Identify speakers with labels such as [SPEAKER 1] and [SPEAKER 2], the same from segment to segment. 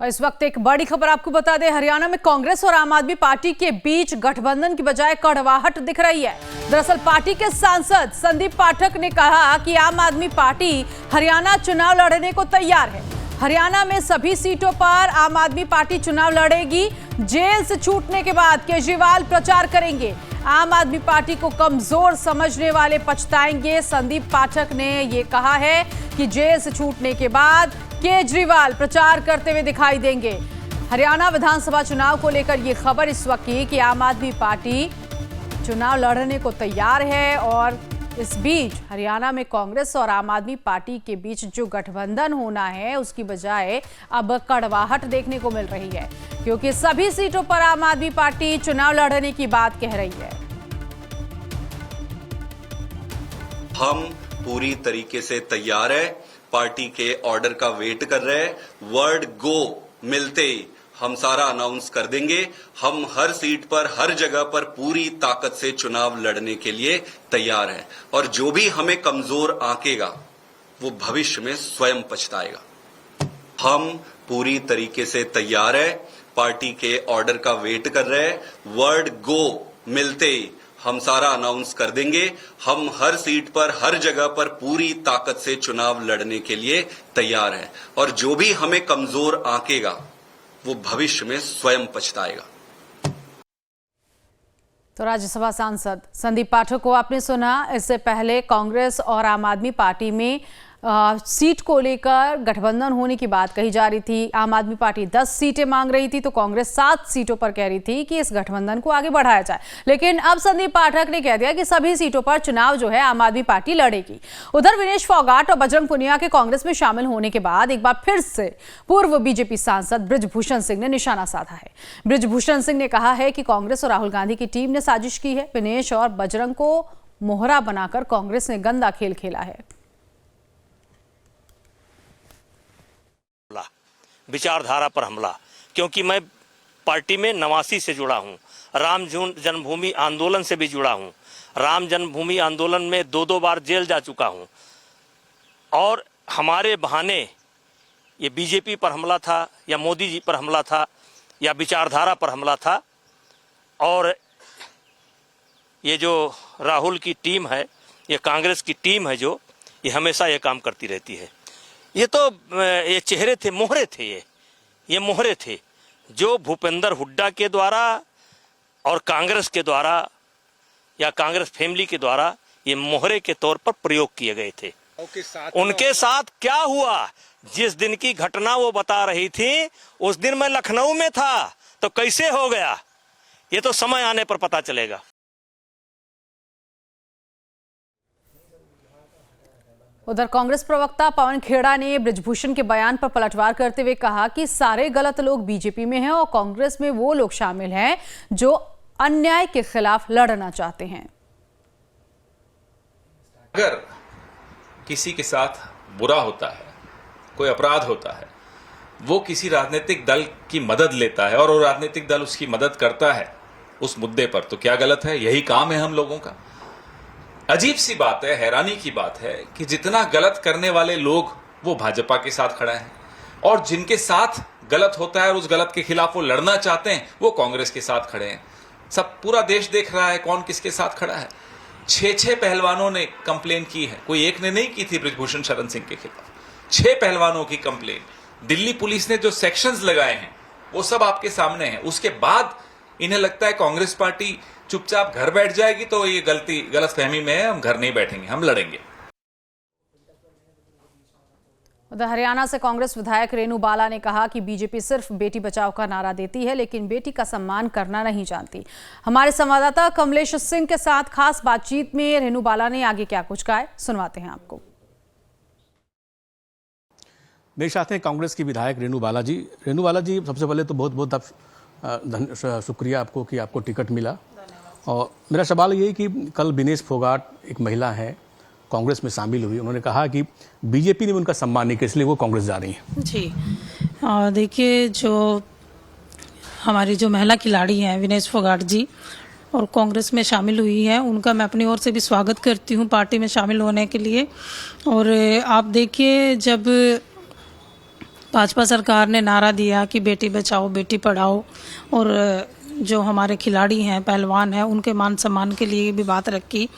[SPEAKER 1] और इस वक्त एक बड़ी खबर आपको बता दें, हरियाणा में कांग्रेस और आम आदमी पार्टी के बीच गठबंधन की बजाय कड़वाहट दिख रही है। दरअसल पार्टी के सांसद संदीप पाठक ने कहा कि आम आदमी पार्टी हरियाणा चुनाव लड़ने को तैयार है। हरियाणा में सभी सीटों पर आम आदमी पार्टी चुनाव लड़ेगी। जेल से छूटने के बाद केजरीवाल प्रचार करेंगे। आम आदमी पार्टी को कमजोर समझने वाले पछताएंगे। संदीप पाठक ने यह कहा है कि जेल से छूटने के बाद केजरीवाल प्रचार करते हुए दिखाई देंगे। हरियाणा विधानसभा चुनाव को लेकर यह खबर इस वक्त की कि आम आदमी पार्टी चुनाव लड़ने को तैयार है और इस बीच हरियाणा में कांग्रेस और आम आदमी पार्टी के बीच जो गठबंधन होना है उसकी बजाय अब कड़वाहट देखने को मिल रही है, क्योंकि सभी सीटों पर आम आदमी पार्टी चुनाव लड़ने की बात कह रही है।
[SPEAKER 2] हम पूरी तरीके से तैयार है, पार्टी के ऑर्डर का वेट कर रहे हैं। वर्ड गो मिलते ही हम सारा अनाउंस कर देंगे। हम हर सीट पर, हर जगह पर पूरी ताकत से चुनाव लड़ने के लिए तैयार हैं और जो भी हमें कमजोर आंकेगा वो भविष्य में स्वयं पछताएगा। हम पूरी तरीके से तैयार है, पार्टी के ऑर्डर का वेट कर रहे हैं। वर्ड गो मिलते ही हम सारा अनाउंस कर देंगे। हम हर सीट पर, हर जगह पर पूरी ताकत से चुनाव लड़ने के लिए तैयार हैं और जो भी हमें कमजोर आंकेगा वो भविष्य में स्वयं पछताएगा।
[SPEAKER 1] तो राज्यसभा सांसद संदीप पाठक को आपने सुना। इससे पहले कांग्रेस और आम आदमी पार्टी में सीट को लेकर गठबंधन होने की बात कही जा रही थी। आम आदमी पार्टी 10 सीटें मांग रही थी तो कांग्रेस 7 सीटों पर कह रही थी कि इस गठबंधन को आगे बढ़ाया जाए। लेकिन अब संदीप पाठक ने कह दिया कि सभी सीटों पर चुनाव जो है आम आदमी पार्टी लड़ेगी। उधर विनेश फोगाट और बजरंग पुनिया के कांग्रेस में शामिल होने के बाद एक बार फिर से पूर्व बीजेपी सांसद बृजभूषण सिंह ने निशाना साधा है। बृजभूषण सिंह ने कहा है कि कांग्रेस और राहुल गांधी की टीम ने साजिश की है। विनेश और बजरंग को मोहरा बनाकर कांग्रेस ने गंदा खेल खेला है।
[SPEAKER 3] विचारधारा पर हमला, क्योंकि मैं पार्टी में 89 से जुड़ा हूं, राम जन्मभूमि आंदोलन से भी जुड़ा हूं। राम जन्मभूमि आंदोलन में 2 बार जेल जा चुका हूं और हमारे बहाने ये बीजेपी पर हमला था या मोदी जी पर हमला था या विचारधारा पर हमला था। और ये जो राहुल की टीम है, ये कांग्रेस की टीम है, जो ये हमेशा ये काम करती रहती है। ये तो ये चेहरे थे, मोहरे थे, ये मोहरे थे जो भूपेंद्र हुड्डा के द्वारा और कांग्रेस के द्वारा या कांग्रेस फैमिली के द्वारा ये मोहरे के तौर पर प्रयोग किए गए थे। उनके साथ क्या हुआ, जिस दिन की घटना वो बता रही थी उस दिन मैं लखनऊ में था, तो कैसे हो गया ये तो समय आने पर पता चलेगा।
[SPEAKER 1] उधर कांग्रेस प्रवक्ता पवन खेड़ा ने बृजभूषण के बयान पर पलटवार करते हुए कहा कि सारे गलत लोग बीजेपी में हैं और कांग्रेस में वो लोग शामिल हैं जो अन्याय के खिलाफ लड़ना चाहते हैं।
[SPEAKER 4] अगर किसी के साथ बुरा होता है, कोई अपराध होता है, वो किसी राजनीतिक दल की मदद लेता है और वो राजनीतिक दल उसकी मदद करता है उस मुद्दे पर, तो क्या गलत है? यही काम है हम लोगों का। अजीब सी बात है, हैरानी की बात है कि जितना गलत करने वाले लोग वो भाजपा के साथ खड़ा है और जिनके साथ गलत होता है और उस गलत के खिलाफ वो लड़ना चाहते हैं वो कांग्रेस के साथ खड़े हैं। सब पूरा देश देख रहा है कौन किसके साथ खड़ा है। 6 पहलवानों ने कंप्लेन की है, कोई एक ने नहीं की थी बृजभूषण शरण सिंह के खिलाफ। 6 पहलवानों की कंप्लेन। दिल्ली पुलिस ने जो सेक्शंस लगाए हैं वो सब आपके सामने हैं। उसके बाद इन्हें लगता है कांग्रेस पार्टी चुपचाप घर बैठ जाएगी, तो ये गलतफहमी में है, हम घर नहीं बैठेंगे, हम लड़ेंगे।
[SPEAKER 1] उधर हरियाणा से कांग्रेस विधायक रेणु बाला ने कहा कि बीजेपी सिर्फ बेटी बचाओ का नारा देती है लेकिन बेटी का सम्मान करना नहीं जानती। हमारे संवाददाता कमलेश सिंह के साथ खास बातचीत में रेणु बाला ने आगे क्या कुछ कहा है, सुनवाते हैं आपको।
[SPEAKER 5] मेरे साथ हैं कांग्रेस की विधायक रेणु बाला जी। रेणु बाला जी, सबसे पहले तो बहुत बहुत शुक्रिया आपको कि आपको टिकट मिला। और मेरा सवाल ये है कि कल विनेश फोगाट, एक महिला है, कांग्रेस में शामिल हुई, उन्होंने कहा कि बीजेपी ने उनका सम्मान नहीं किया इसलिए वो कांग्रेस जा रही हैं।
[SPEAKER 6] जी देखिए, जो हमारी जो महिला खिलाड़ी हैं विनेश फोगाट जी और कांग्रेस में शामिल हुई हैं, उनका मैं अपनी ओर से भी स्वागत करती हूं पार्टी में शामिल होने के लिए। और आप देखिए, जब भाजपा सरकार ने नारा दिया कि बेटी बचाओ बेटी पढ़ाओ, और जो हमारे खिलाड़ी हैं, पहलवान हैं, उनके मान सम्मान के लिए भी बात रखी।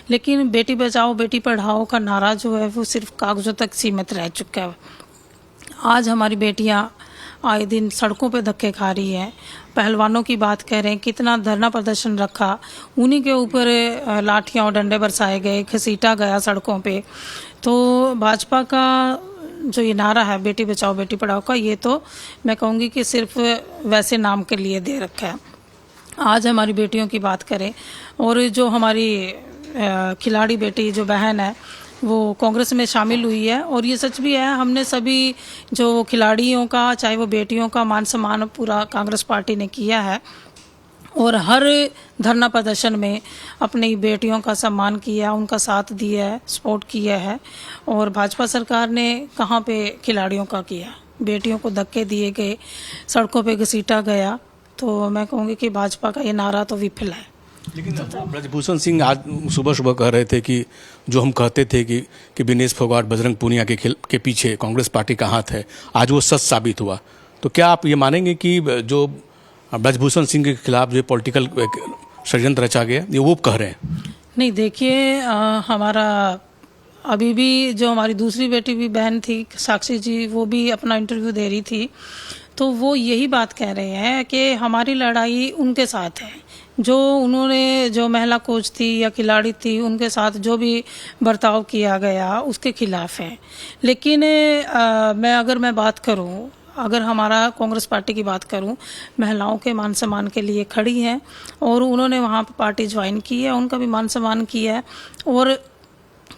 [SPEAKER 6] लेकिन बेटी बचाओ बेटी पढ़ाओ का नारा जो है वो सिर्फ कागजों तक सीमित रह चुका है। आज हमारी बेटियां आए दिन सड़कों पे धक्के खा रही हैं। पहलवानों की बात करें, कितना धरना प्रदर्शन रखा, उन्हीं के ऊपर लाठियां और डंडे बरसाए गए, घसीटा गया सड़कों पे। तो भाजपा का जो ये नारा है बेटी बचाओ बेटी पढ़ाओ का, ये तो मैं कहूँगी कि सिर्फ वैसे नाम के लिए दे रखा है। आज हमारी बेटियों की बात करें, और जो हमारी खिलाड़ी बेटी जो बहन है वो कांग्रेस में शामिल हुई है, और ये सच भी है, हमने सभी जो खिलाड़ियों का, चाहे वो बेटियों का, मान सम्मान पूरा कांग्रेस पार्टी ने किया है, और हर धरना प्रदर्शन में अपनी बेटियों का सम्मान किया, उनका साथ दिया है, सपोर्ट किया है। और भाजपा सरकार ने कहाँ पे खिलाड़ियों का किया, बेटियों को धक्के दिए गए, सड़कों पे घसीटा गया। तो मैं कहूँगी कि भाजपा का ये नारा तो विफल है।
[SPEAKER 5] लेकिन ब्रजभूषण सिंह आज सुबह सुबह कह रहे थे कि जो हम कहते थे कि विनेश फोगाट, बजरंग पूनिया के पीछे कांग्रेस पार्टी का हाथ है, आज वो सच साबित हुआ। तो क्या आप ये मानेंगे कि जो ब्रजभूषण सिंह के खिलाफ जो पॉलिटिकल षड्यंत्र रचा गया, ये वो कह रहे हैं?
[SPEAKER 6] नहीं, देखिए, हमारा अभी भी जो हमारी दूसरी बेटी भी बहन थी साक्षी जी, वो भी अपना इंटरव्यू दे रही थी, तो वो यही बात कह रहे हैं कि हमारी लड़ाई उनके साथ है। जो उन्होंने, जो महिला कोच थी या खिलाड़ी थी, उनके साथ जो भी बर्ताव किया गया उसके खिलाफ है। लेकिन मैं बात करूं, अगर हमारा कांग्रेस पार्टी की बात करूं, महिलाओं के मान सम्मान के लिए खड़ी है, और उन्होंने वहां पर पार्टी ज्वाइन की है, उनका भी मान सम्मान किया है, और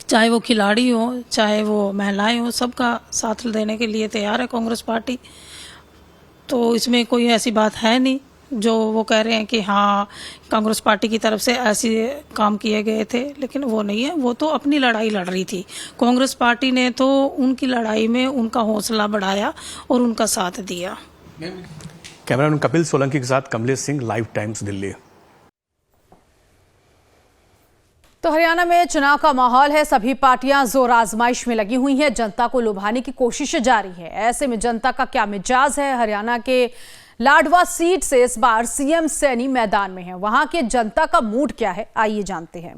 [SPEAKER 6] चाहे वो खिलाड़ी हो चाहे वो महिलाएं हो, सबका साथ देने के लिए तैयार है कांग्रेस पार्टी। तो इसमें कोई ऐसी बात है नहीं जो वो कह रहे हैं कि हाँ कांग्रेस पार्टी की तरफ से ऐसे काम किए गए थे, लेकिन वो नहीं है। वो तो अपनी लड़ाई लड़ रही थी, कांग्रेस पार्टी ने तो उनकी लड़ाई में उनका हौसला बढ़ाया और उनका साथ दिया।
[SPEAKER 5] कैमरामैन कपिल सोलंकी के साथ कमलेश सिंह, लाइव टाइम्स, दिल्ली।
[SPEAKER 1] तो हरियाणा में चुनाव का माहौल है, सभी पार्टियां जोर आजमाइश में लगी हुई हैं, जनता को लुभाने की कोशिशें जारी है। ऐसे में जनता का क्या मिजाज है? हरियाणा के लाडवा सीट से इस बार सीएम सैनी मैदान में है, वहां के जनता का मूड क्या है, आइए जानते हैं।